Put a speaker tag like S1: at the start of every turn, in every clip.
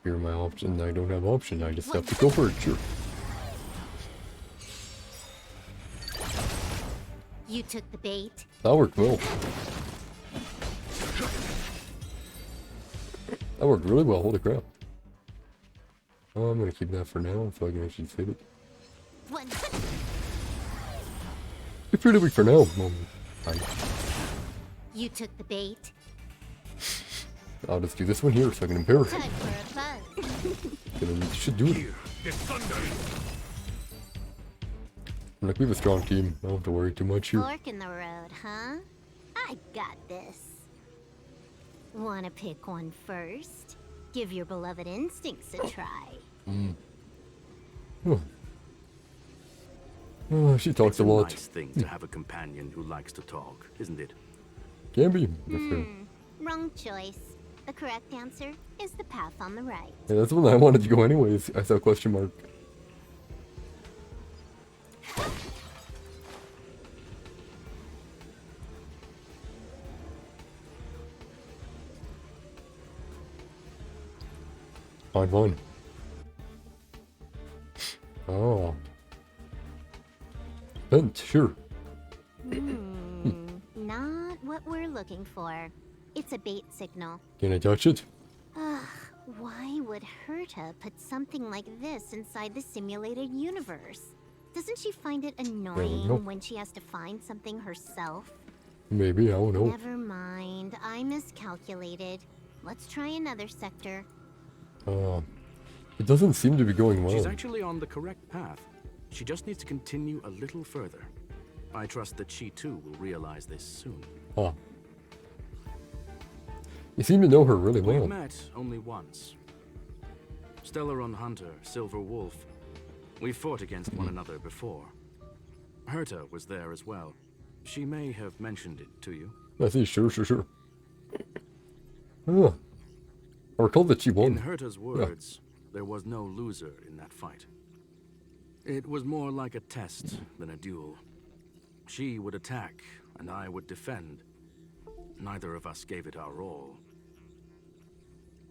S1: Here are my options. I don't have options. I just have to go for it. Sure.
S2: You took the bait.
S1: That worked well. That worked really well. Holy crap. Oh, I'm gonna keep that for now so I can actually save it. It's pretty weak for now. Fine.
S2: You took the bait.
S1: I'll just do this one here so I can impair it.
S2: Time for a buzz.
S1: Should do it. Like, we have a strong team. I don't have to worry too much here.
S2: Fork in the road, huh? I got this. Wanna pick one first? Give your beloved instincts a try.
S1: Oh, she talks a lot.
S3: It's a nice thing to have a companion who likes to talk, isn't it?
S1: Can be.
S2: Wrong choice. The correct answer is the path on the right.
S1: Yeah, that's the one I wanted to go anyways. I saw a question mark. Fine. Oh. Bent, sure.
S2: Not what we're looking for. It's a bait signal.
S1: Can I touch it?
S2: Ugh, why would Herta put something like this inside the simulated universe? Doesn't she find it annoying when she has to find something herself?
S1: Maybe, I don't know.
S2: Never mind, I miscalculated. Let's try another sector.
S1: It doesn't seem to be going well.
S3: She's actually on the correct path. She just needs to continue a little further. I trust that she too will realize this soon.
S1: Oh. You seem to know her really well.
S3: We've met only once. Stellaron Hunter, Silver Wolf. We fought against one another before. Herta was there as well. She may have mentioned it to you.
S1: I see, sure. Oh. I recall that she won.
S3: In Herta's words, there was no loser in that fight. It was more like a test than a duel. She would attack, and I would defend. Neither of us gave it our all.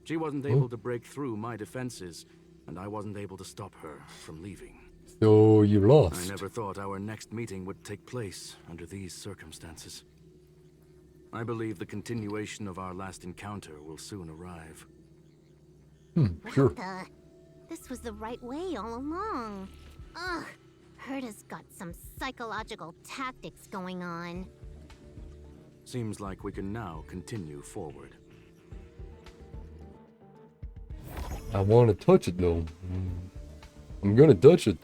S3: She wasn't able to break through my defenses, and I wasn't able to stop her from leaving.
S1: So you lost.
S3: I never thought our next meeting would take place under these circumstances. I believe the continuation of our last encounter will soon arrive.
S1: Sure.
S2: This was the right way all along. Ugh, Herta's got some psychological tactics going on.
S3: Seems like we can now continue forward.
S1: I want to touch it though. I'm gonna touch it.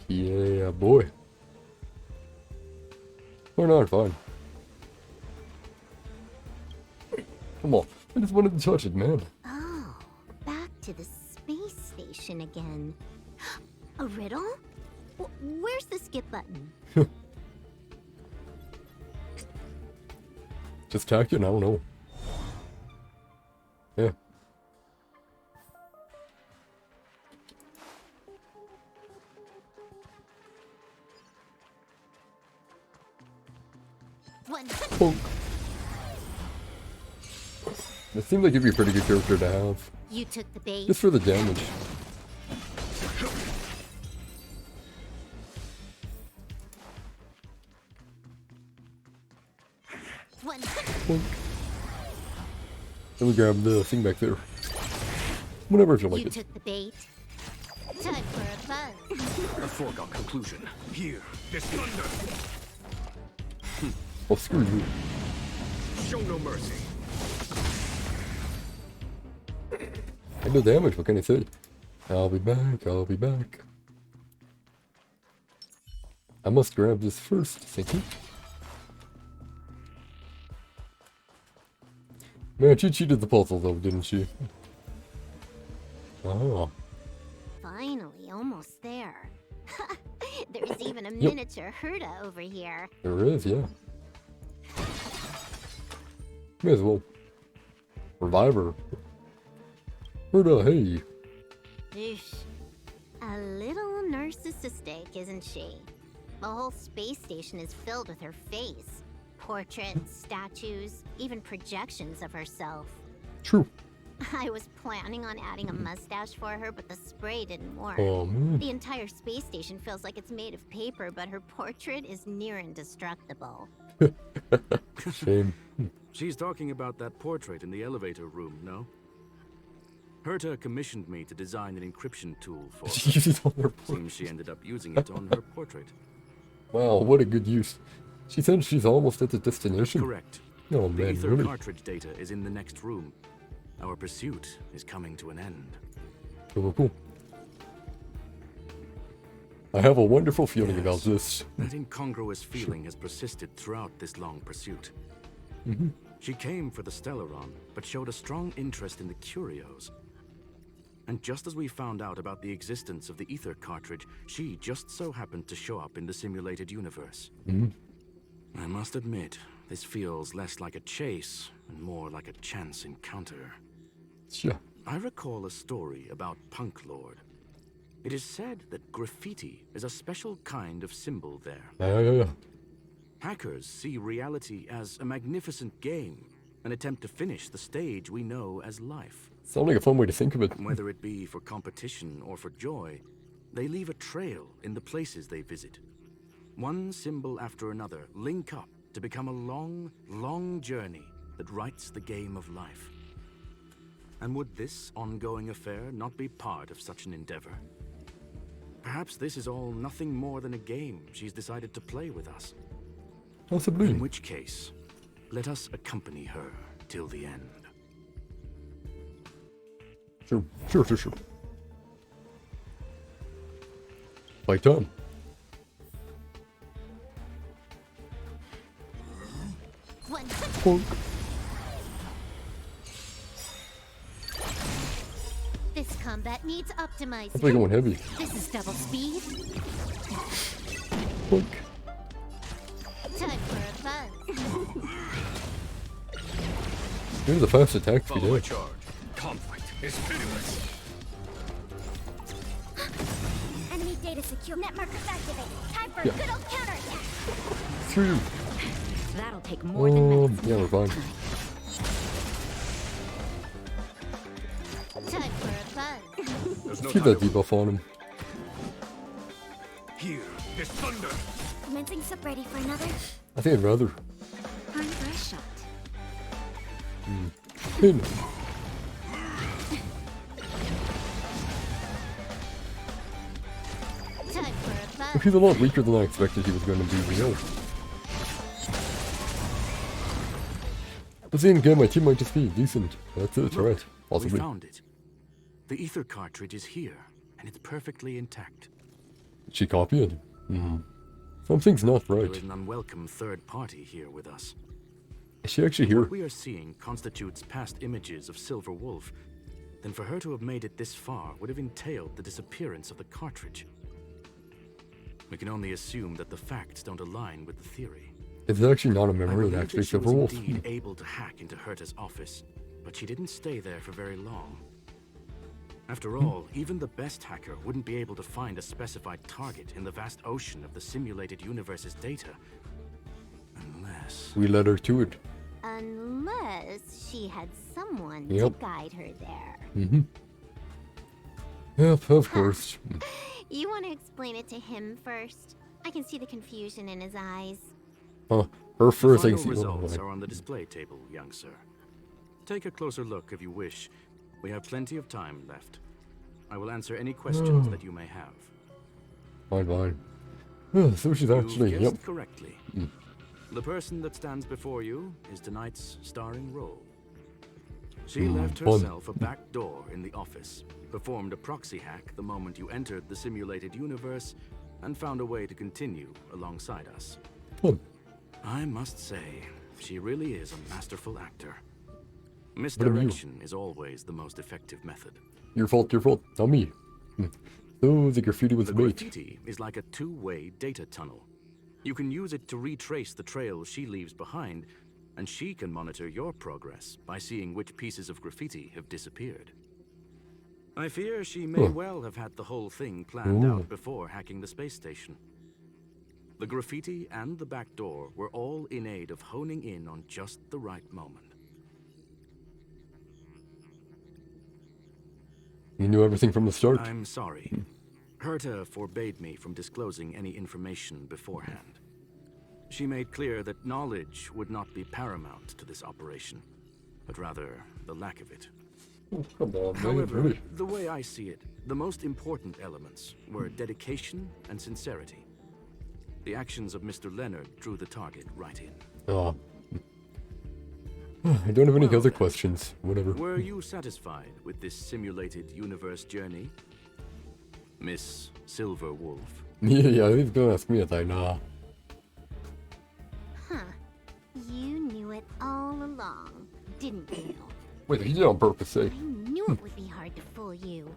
S1: Yeah, boy. Or not, fine. Come on. I just wanted to touch it, man.
S2: Oh, back to the space station again. A riddle? Where's the skip button?
S1: Just tack it? I don't know. Yeah. Punk. It seems like it'd be a pretty good character to have.
S2: You took the bait.
S1: Just for the damage. Punk. Let me grab the thing back there. Whenever I feel like
S2: You
S1: it.
S2: took the bait. Time for a buzz.
S3: A foregone conclusion. Here, this thunder.
S1: Oh, screw you.
S3: Show no mercy.
S1: I do damage, what can I say? I'll be back. I must grab this first, thank you. Man, she cheated the puzzle though, didn't she? Oh.
S2: Finally, almost there. There's even a miniature Herta over here.
S1: There is, yeah. May as well. Revive her. Herta, hey.
S2: Oosh. A little narcissistic, isn't she? The whole space station is filled with her face. Portraits, statues, even projections of herself.
S1: True.
S2: I was planning on adding a mustache for her, but the spray didn't work.
S1: Oh man.
S2: The entire space station feels like it's made of paper, but her portrait is near indestructible.
S1: Shame.
S3: She's talking about that portrait in the elevator room, no? Herta commissioned me to design an encryption tool for her.
S1: She uses it on her portrait.
S3: Seems she ended up using it on her portrait.
S1: Wow, what a good use. She said she's almost at the destination.
S3: Correct.
S1: Oh
S3: The
S1: man,
S3: ether
S1: really?
S3: cartridge data is in the next room. Our pursuit is coming to an end.
S1: Cool. I have a wonderful feeling
S3: Yes.
S1: about this.
S3: That incongruous feeling has persisted throughout this long pursuit.
S1: Mhm.
S3: She came for the Stellaron, but showed a strong interest in the curios. And just as we found out about the existence of the ether cartridge, she just so happened to show up in the simulated universe.
S1: Mhm.
S3: I must admit, this feels less like a chase and more like a chance encounter.
S1: Yeah.
S3: I recall a story about Punk Lord. It is said that graffiti is a special kind of symbol there.
S1: Yeah.
S3: Hackers see reality as a magnificent game, an attempt to finish the stage we know as life.
S1: Sounds like a fun way to think of it.
S3: Whether it be for competition or for joy, they leave a trail in the places they visit. One symbol after another link up to become a long, long journey that writes the game of life. And would this ongoing affair not be part of such an endeavor? Perhaps this is all nothing more than a game she's decided to play with us.
S1: Possibly.
S3: In which case, let us accompany her till the end.
S1: Sure. Fight on.
S2: One.
S1: Bonk.
S2: This combat needs
S1: That's like
S2: optimizing.
S1: going heavy.
S2: This is double speed.
S1: Bonk.
S2: Time for a buzz.
S1: Here's the fast attack speed.
S4: Follow my
S1: Yeah.
S4: charge. Conflict is pitiless.
S5: Enemy data secure. Net markers activated. Time for
S1: Yeah.
S5: a good old counterattack.
S1: Through.
S2: That'll take more than minutes.
S1: Yeah, we're fine.
S2: Time for a buzz.
S4: There's no
S1: Keep
S4: time
S1: that
S4: to
S1: debuff on him.
S4: hear this thunder.
S5: Commencing sub ready for another.
S1: I think I'd rather.
S5: Time for a shot.
S1: Pin.
S2: Time for a buzz.
S1: He's a lot weaker than I expected he was going to be. Real. But then again, my team might just be decent. That's it,
S3: Look,
S1: right?
S3: we
S1: Possibly.
S3: found it. The ether cartridge is here, and it's perfectly intact.
S1: She copied. Something's not
S3: There
S1: right.
S3: is an unwelcome third party here with us.
S1: Is she actually here?
S3: What we are seeing constitutes past images of Silver Wolf. Then for her to have made it this far would have entailed the disappearance of the cartridge. We can only assume that the facts don't align with the theory.
S1: It's actually not a
S3: I
S1: memory,
S3: believe
S1: actually,
S3: that she was
S1: Silver Wolf.
S3: indeed able to hack into Herta's office, but she didn't stay there for very long. After all, even the best hacker wouldn't be able to find a specified target in the vast ocean of the simulated universe's data. Unless...
S1: We led her to it.
S2: Unless she had someone
S1: Yep.
S2: to guide her there.
S1: Yep, of course.
S2: You want to explain it to him first? I can see the confusion in his eyes.
S1: Her
S3: The
S1: first
S3: final
S1: thing.
S3: results are on the display table, young sir. Take a closer look if you wish. We have plenty of time left. I will answer any questions that you may have.
S1: Fine. So she's
S3: You've
S1: actually.
S3: guessed
S1: Yep.
S3: correctly. The person that stands before you is tonight's starring role. She left
S1: fun.
S3: herself a back door in the office, performed a proxy hack the moment you entered the simulated universe, and found a way to continue alongside us.
S1: Fun.
S3: I must say, she really is a masterful actor.
S1: about you?
S3: Misdirection is always the most effective method.
S1: Your fault, not me. So the graffiti was
S3: The
S1: bait.
S3: graffiti is like a two-way data tunnel. You can use it to retrace the trail she leaves behind, and she can monitor your progress by seeing which pieces of graffiti have disappeared. I fear she may well have had the whole thing planned out before hacking the space station. The graffiti and the back door were all in aid of honing in on just the right moment.
S1: You knew everything from the start.
S3: I'm sorry. Herta forbade me from disclosing any information beforehand. She made clear that knowledge would not be paramount to this operation, but rather the lack of it.
S1: Oh, come on, man.
S3: However,
S1: Really?
S3: the way I see it, the most important elements were dedication and sincerity. The actions of Mr. Leonard drew the target right in.
S1: Ah. I don't have any
S3: Well,
S1: other questions. Whatever.
S3: Were you satisfied with this simulated universe journey, Miss Silver Wolf?
S1: Yeah, he's gonna ask me a thing. Nah.
S2: Huh. You knew it all along, didn't you?
S1: Wait, he did it on purpose, eh?
S2: I knew it would be hard to fool you.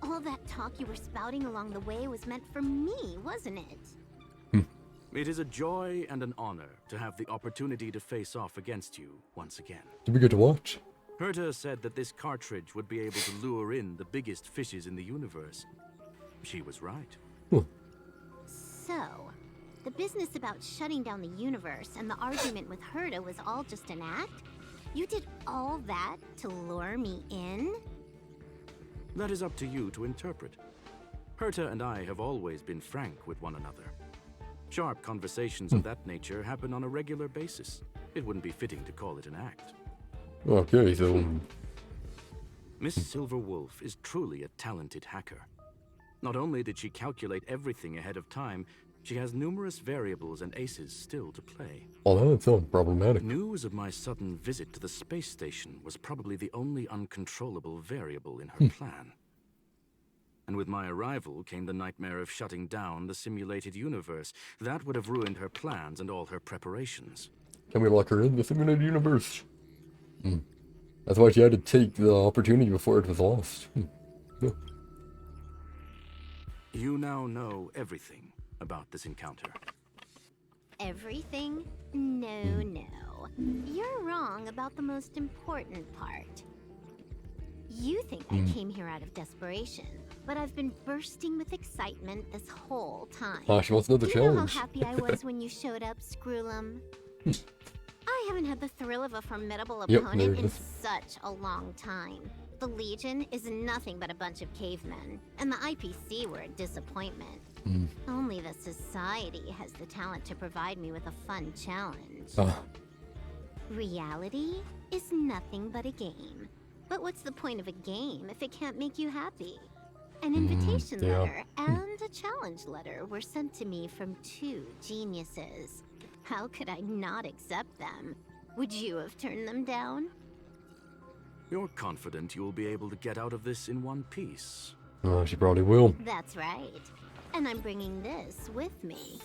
S2: All that talk you were spouting along the way was meant for me, wasn't it?
S3: It is a joy and an honor to have the opportunity to face off against you once again.
S1: Did we get to watch?
S3: Herta said that this cartridge would be able to lure in the biggest fishes in the universe. She was right.
S2: So, the business about shutting down the universe and the argument with Herta was all just an act? You did all that to lure me in?
S3: That is up to you to interpret. Herta and I have always been frank with one another. Sharp conversations of that nature happen on a regular basis. It wouldn't be fitting to call it an act.
S1: Okay, so...
S3: Miss Silver Wolf is truly a talented hacker. Not only did she calculate everything ahead of time, she has numerous variables and aces still to play.
S1: Oh, that sounds problematic.
S3: News of my sudden visit to the space station was probably the only uncontrollable variable in her plan. And with my arrival came the nightmare of shutting down the simulated universe. That would have ruined her plans and all her preparations.
S1: Can we lock her in the simulated universe? That's why she had to take the opportunity before it was lost. Yeah.
S3: You now know everything about this encounter.
S2: Everything? No. You're wrong about the most important part. You think I came here out of desperation, but I've been bursting with excitement this whole time.
S1: Ah, she wants another
S2: Do you know
S1: challenge.
S2: how happy I was when you showed up, Screwlum? I haven't had the thrill of a formidable
S1: Yep,
S2: opponent
S1: there it
S2: in
S1: is.
S2: such a long time. The Legion is nothing but a bunch of cavemen, and the IPC were a disappointment. Only the Society has the talent to provide me with a fun challenge.
S1: Ah,
S2: Reality is nothing but a game. But what's the point of a game if it can't make you happy? An invitation
S1: yeah.
S2: letter and a challenge letter were sent to me from two geniuses. How could I not accept them? Would you have turned them down?
S3: You're confident you'll be able to get out of this in one piece.
S1: oh, she probably will.
S2: That's right. And I'm bringing this with me.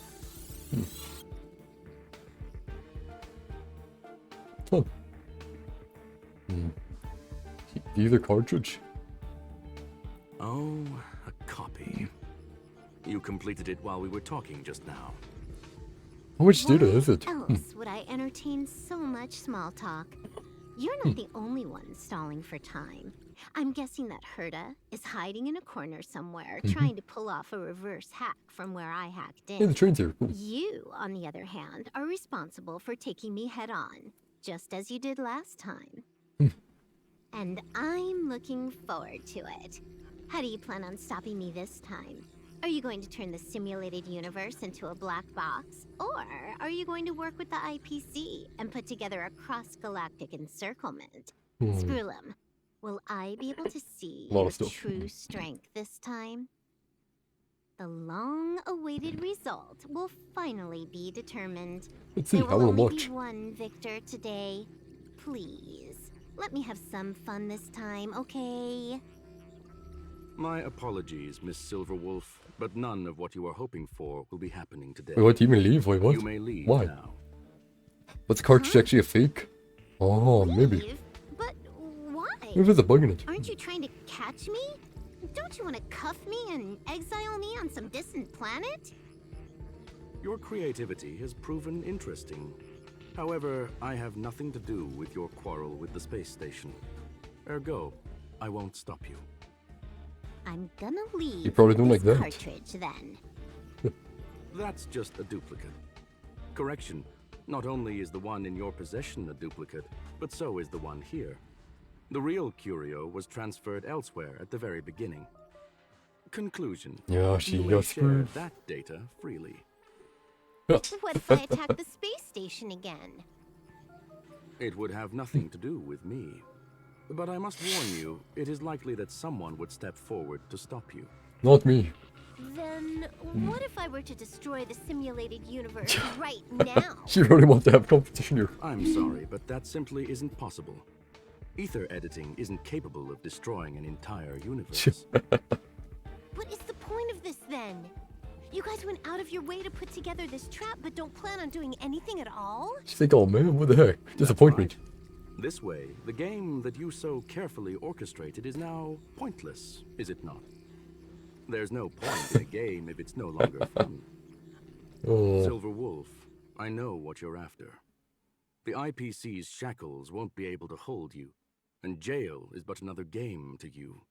S1: Fun. The other cartridge?
S3: Oh, a copy. You completed it while we were talking just now.
S1: How much data is it?
S2: Else would I entertain so much small talk? You're not the only one stalling for time. I'm guessing that Herta is hiding in a corner somewhere, trying to pull off a reverse hack from where I hacked
S1: Hey, the
S2: in.
S1: train's here. Cool.
S2: You, on the other hand, are responsible for taking me head on, just as you did last time. And I'm looking forward to it. How do you plan on stopping me this time? Are you going to turn the simulated universe into a black box? Or are you going to work with the IPC and put together a cross-galactic encirclement? Screwlum, will I be able to see
S1: A lot
S2: your
S1: of stuff.
S2: true strength this time? The long-awaited result will finally be determined.
S1: Let's see.
S2: There
S1: I
S2: will
S1: want to
S2: only
S1: watch.
S2: be one victor today. Please, let me have some fun this time, okay?
S3: My apologies, Miss Silverwolf, but none of what you are hoping for will be happening today.
S1: Wait, what? You may leave? Wait, what?
S3: You may leave
S1: Why?
S3: now.
S1: What's the cartridge actually a fake? Oh, maybe.
S2: Leave? But why?
S1: Maybe there's a bug in it.
S2: Aren't you trying to catch me? Don't you want to cuff me and exile me on some distant planet?
S3: Your creativity has proven interesting. However, I have nothing to do with your quarrel with the space station. Ergo, I won't stop you.
S2: I'm gonna leave
S1: You probably don't
S2: this
S1: like that.
S2: cartridge then.
S3: That's just a duplicate. Correction, not only is the one in your possession a duplicate, but so is the one here. The real curio was transferred elsewhere at the very beginning. Conclusion.
S1: Yeah, she
S3: You may
S1: got
S3: share
S1: screwed.
S3: that data freely.
S2: What if I attack the space station again?
S3: It would have nothing to do with me. But I must warn you, it is likely that someone would step forward to stop you.
S1: Not me.
S2: Then, what if I were to destroy the simulated universe right now?
S1: She really wants to have competition here.
S3: I'm sorry, but that simply isn't possible. Ether editing isn't capable of destroying an entire universe.
S2: What is the point of this then? You guys went out of your way to put together this trap, but don't plan on doing anything at all?
S1: She's like, oh man, what the heck? Disappointment.
S3: Right. This way, the game that you so carefully orchestrated is now pointless, is it not? There's no point in a game if it's no longer fun.
S1: Oh,
S3: Silver Wolf, I know what you're after. The IPC's shackles won't be able to hold you, and jail is but another game to you.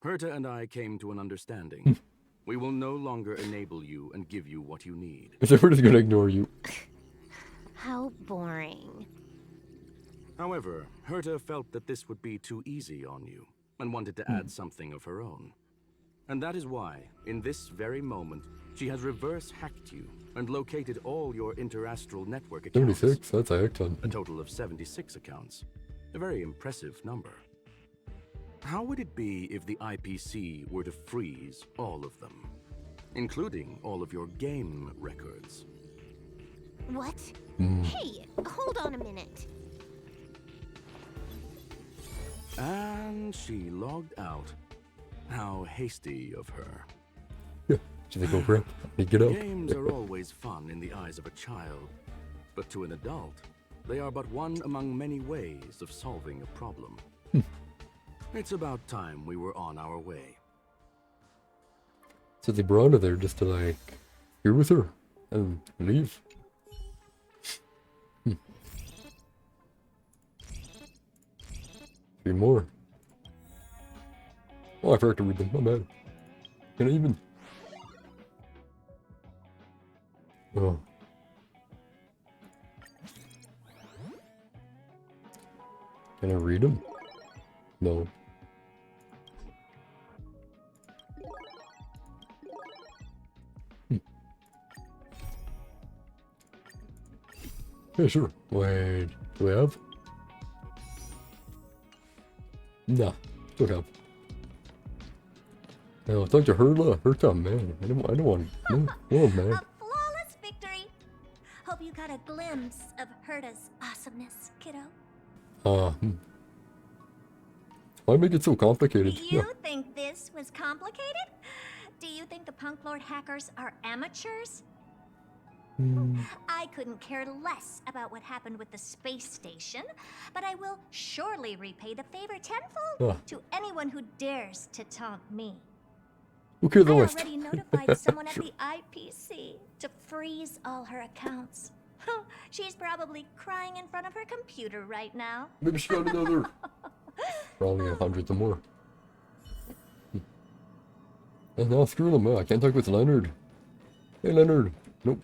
S3: Herta and I came to an understanding. We will no longer enable you and give you what you need.
S1: everybody's gonna ignore you.
S2: How boring.
S3: However, Herta felt that this would be too easy on you, and wanted to add something of her own. And that is why, in this very moment, she has reverse-hacked you and located all your interastral network accounts.
S1: 76, that's a heck ton.
S3: A total of 76 accounts. A very impressive number. How would it be if the IPC were to freeze all of them, including all of your game records?
S2: What? Hey, hold on a minute.
S3: And she logged out. How hasty of her.
S1: Yeah, she's like, oh crap, I need to get up.
S3: Games are always fun in the eyes of a child, but to an adult, they are but one among many ways of solving a problem. It's about time we were on our way.
S1: So they brought her there just to like, here with her, and leave. Three more. Oh, I forgot to read them, my bad. Can I even? Oh. Can I read them? No. Yeah, sure. Wait, do we have? Nah, don't have. No, talk to Herta. Herta, man. I don't want. No, oh man.
S5: A flawless victory. Hope you got a glimpse of Herta's awesomeness, kiddo.
S1: Why make it so complicated?
S5: You think this was complicated? Do you think the Punk Lord hackers are amateurs? I couldn't care less about what happened with the space station, but I will surely repay the favor tenfold to anyone who dares to taunt me.
S1: Okay, the
S5: I
S1: list.
S5: already notified someone at the IPC to freeze all her accounts. She's probably crying in front of her computer right now.
S1: Maybe she got another. Probably 100 or more. And now screw them. I can't talk with Leonard. Hey, Leonard. Nope.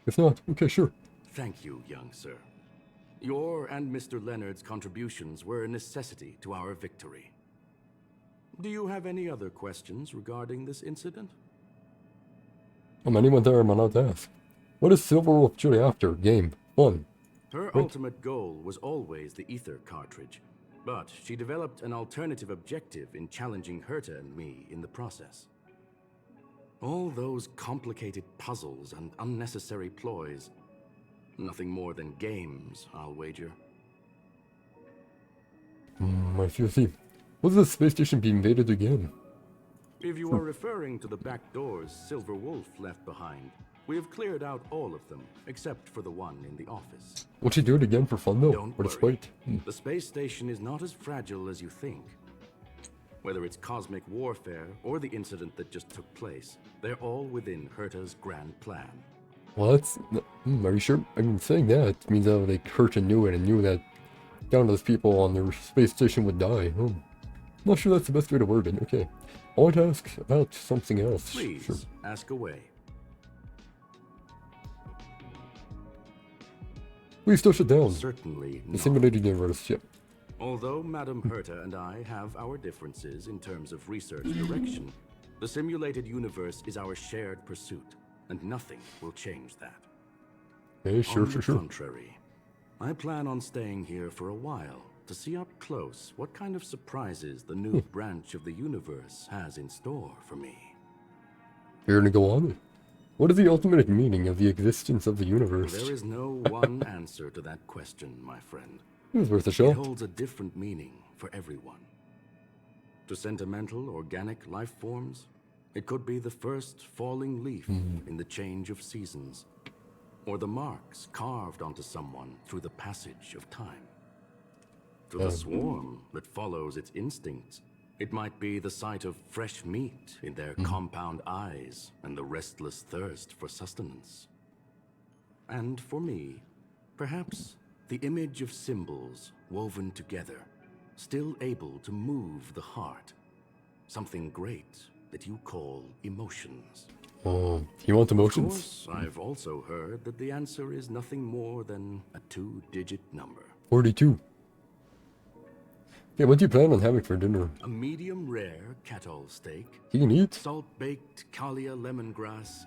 S1: If not, okay, sure.
S3: Thank you, young sir. Your and Mr. Leonard's contributions were a necessity to our victory. Do you have any other questions regarding this incident?
S1: Anyone there am I allowed to ask? What is Silver Wolf truly after? Game. Fun.
S3: Her ultimate goal was always the ether cartridge, but she developed an alternative objective in challenging Herta and me in the process. All those complicated puzzles and unnecessary ploys. Nothing more than games, I'll wager.
S1: I see. Will the space station be invaded again?
S3: If you are referring to the back doors Silver Wolf left behind, we have cleared out all of them, except for the one in the office.
S1: Will she do it again for fun though?
S3: Don't
S1: Or
S3: worry.
S1: despite?
S3: The space station is not as fragile as you think. Whether it's cosmic warfare or the incident that just took place, they're all within Herta's grand plan.
S1: Well, that's. Are you sure? I mean, saying that means that like Herta knew it and knew that countless people on their space station would die. Not sure that's the best way to word it. Okay. I want to ask about something else.
S3: Please,
S1: Sure.
S3: ask away.
S1: We still shut down
S3: Certainly
S1: the
S3: not.
S1: simulated universe. Yep.
S3: Although Madame Herta and I have our differences in terms of research direction, the simulated universe is our shared pursuit, and nothing will change that.
S1: Hey, sure,
S3: On
S1: sure,
S3: the
S1: sure.
S3: contrary, I plan on staying here for a while to see up close what kind of surprises the new branch of the universe has in store for me.
S1: You're gonna go on it. What is the ultimate meaning of the existence of the universe?
S3: There is no one answer to that question, my friend.
S1: It was worth a
S3: It
S1: shot.
S3: holds a different meaning for everyone. To sentimental, organic life forms, it could be the first falling leaf in the change of seasons, or the marks carved onto someone through the passage of time. To the swarm that follows its instincts, it might be the sight of fresh meat in their compound eyes and the restless thirst for sustenance. And for me, perhaps the image of symbols woven together, still able to move the heart. Something great that you call emotions.
S1: Oh, you want
S3: Of
S1: emotions?
S3: course, I've also heard that the answer is nothing more than a 2-digit number.
S1: 42. Yeah, what do you plan on having for dinner?
S3: A medium rare cattle steak,
S1: You can eat?
S3: salt-baked Kalia lemongrass,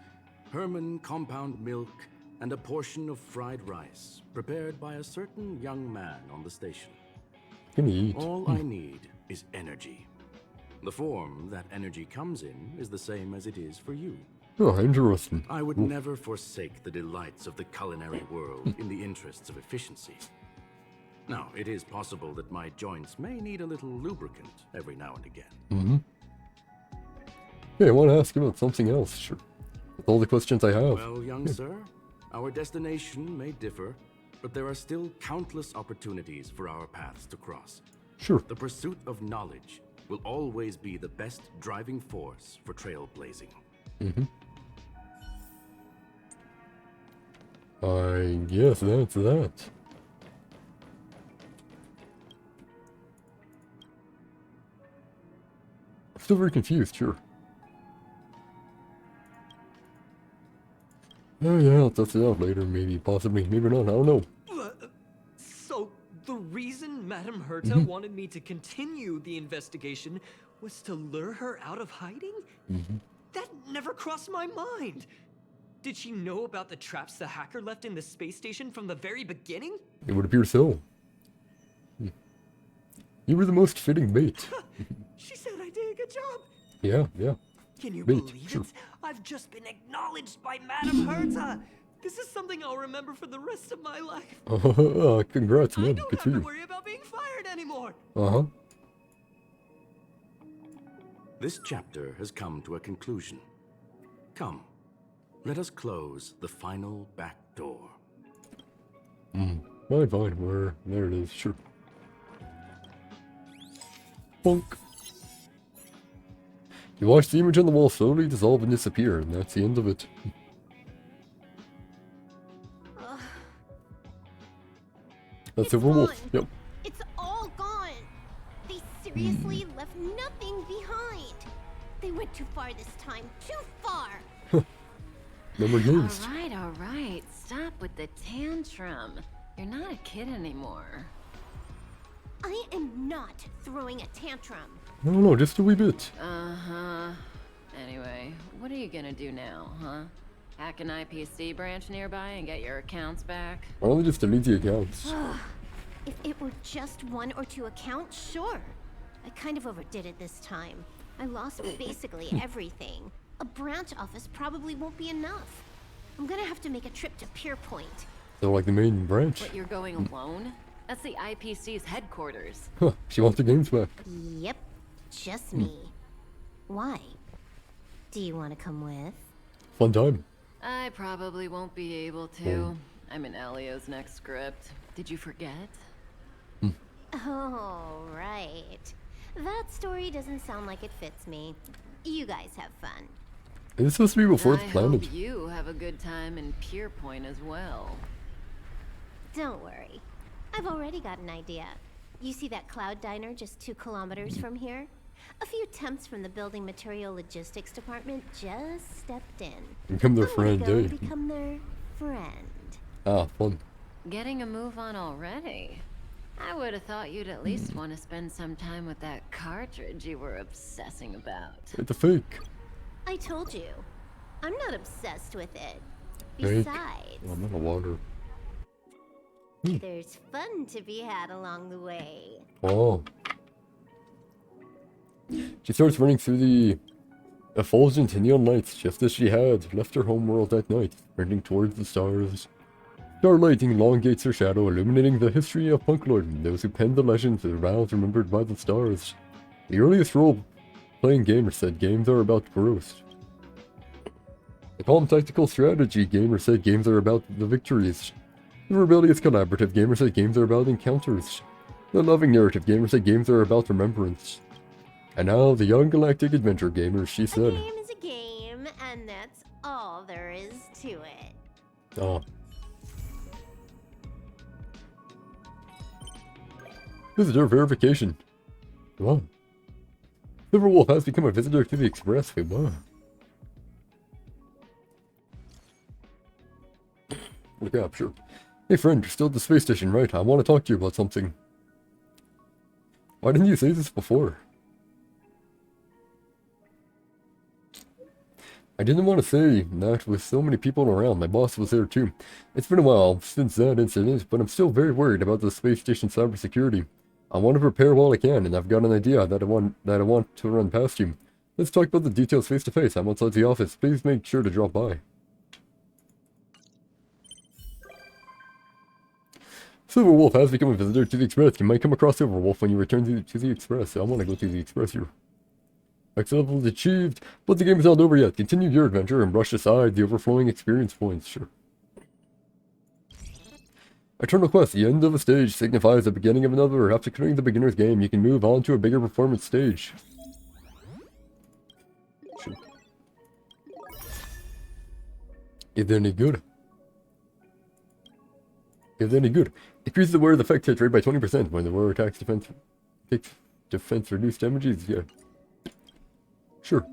S3: Herman compound milk, and a portion of fried rice, prepared by a certain young man on the station.
S1: You can eat.
S3: All I need is energy. The form that energy comes in is the same as it is for you.
S1: Oh, interesting.
S3: I would never forsake the delights of the culinary world in the interests of efficiency. Now, it is possible that my joints may need a little lubricant every now and again.
S1: Hey, I want to ask you about something else. Sure. With all the questions I have.
S3: Well, young sir, our destination may differ, but there are still countless opportunities for our paths to cross.
S1: Sure.
S3: The pursuit of knowledge will always be the best driving force for trailblazing.
S1: I guess that's that. I'm still very confused, sure. Oh yeah, I'll test it out later, maybe, possibly, maybe not, I don't know.
S6: So, the reason Madame Herta wanted me to continue the investigation was to lure her out of hiding? That never crossed my mind! Did she know about the traps the hacker left in the space station from the very beginning?
S1: It would appear so. You were the most fitting bait.
S6: She said I did a good job!
S1: Yeah, yeah.
S6: Can you
S1: Bait,
S6: believe
S1: sure.
S6: it? I've just been acknowledged by Madame Herta! This is something I'll remember for the rest of my life.
S1: Congrats,
S6: I
S1: man.
S6: don't
S1: Good
S6: have
S1: for
S6: to
S1: you.
S6: worry about being fired anymore!
S1: Uh-huh.
S3: This chapter has come to a conclusion. Come, let us close the final back door.
S1: Fine, fine. Where? There it is. Sure. Bonk. You watch the image on the wall slowly dissolve and disappear, and that's the end of it. That's
S2: It's
S1: a wolf.
S2: gone.
S1: Yep.
S2: It's all gone. They seriously left nothing behind. They went too far this time. Too far.
S1: No more games.
S7: All right. Stop with the tantrum. You're not a kid anymore.
S2: I am not throwing a tantrum.
S1: No, just a wee bit.
S7: Uh-huh. Anyway, what are you gonna do now, huh? Hack an IPC branch nearby and get your accounts back?
S1: Why don't they just delete the accounts?
S2: If it were just 1 or 2 accounts, sure. I kind of overdid it this time. I lost basically everything. A branch office probably won't be enough. I'm gonna have to make a trip to Pier Point.
S1: So like the main branch.
S7: But you're going alone? That's the IPC's headquarters.
S1: Huh, she wants the games back.
S2: Yep, just me. Why? Do you want to come with?
S1: Fun time.
S7: I probably won't be able to. I'm in Elio's next script. Did you forget?
S2: Oh, right. That story doesn't sound like it fits me. You guys have fun.
S1: Is this supposed to be before it's
S7: I
S1: planned?
S7: hope you have a good time in Pier Point as well.
S2: Don't worry. I've already got an idea. You see that cloud diner just 2 kilometers from here? A few temps from the building material logistics department just stepped in.
S1: Become their
S2: I wanna
S1: friend,
S2: go and
S1: eh?
S2: become their friend.
S1: Ah, fun.
S7: Getting a move on already? I would have thought you'd at least want to spend some time with that cartridge you were obsessing about.
S1: It's a fake.
S2: I told you, I'm not obsessed with it.
S1: Fake.
S2: Besides,
S1: Oh, I'm out of water.
S2: there's fun to be had along the way.
S1: Oh. She starts running through the effulgent neon lights just as she had left her homeworld that night, sprinting towards the stars. Starlight elongates her shadow, illuminating the history of Punklord and those who penned the legends of the rounds remembered by the stars. The earliest role-playing gamers said games are about growth. The calm tactical strategy gamers said games are about the victories. The rebellious collaborative gamers said games are about encounters. The loving narrative gamers said games are about remembrance. And now the young galactic adventure gamers, she
S2: A
S1: said.
S2: game is a game, and that's all there is to it.
S1: Oh. Visitor verification. Wow. Silverwolf has become a visitor to the expressway. Wow. Look up, sure. Hey friend, you're still at the space station, right? I want to talk to you about something. Why didn't you say this before? I didn't want to say that with so many people around. My boss was there too. It's been a while since that incident, but I'm still very worried about the space station cybersecurity. I want to prepare while I can, and I've got an idea that I want to run past you. Let's talk about the details face to face. I'm outside the office. Please make sure to drop by. Silverwolf has become a visitor to the Express. You might come across Silverwolf when you return to the Express. I want to go to the Express here. Max level achieved, but the game is not over yet. Continue your adventure and brush aside the overflowing experience points. Sure. Eternal Quest. The end of a stage signifies the beginning of another. After clearing the beginner's game, you can move on to a bigger performance stage. Sure. Is there any good? Is there any good? Increases the wearer's effect hit rate by 20% when the wearer attacks defense reduced damages. Yeah. Sure.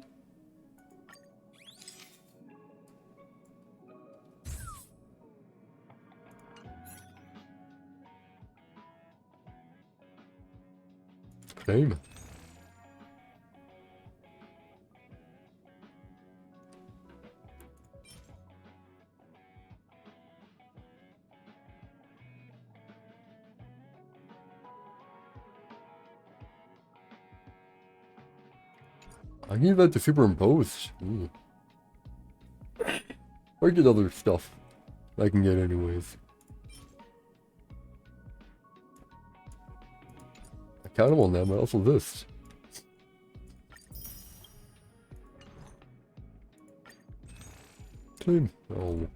S1: Claim. I need that to superimpose. Ooh. Or get other stuff I can get anyways. I kind of want that, but also this. Claim. Oh.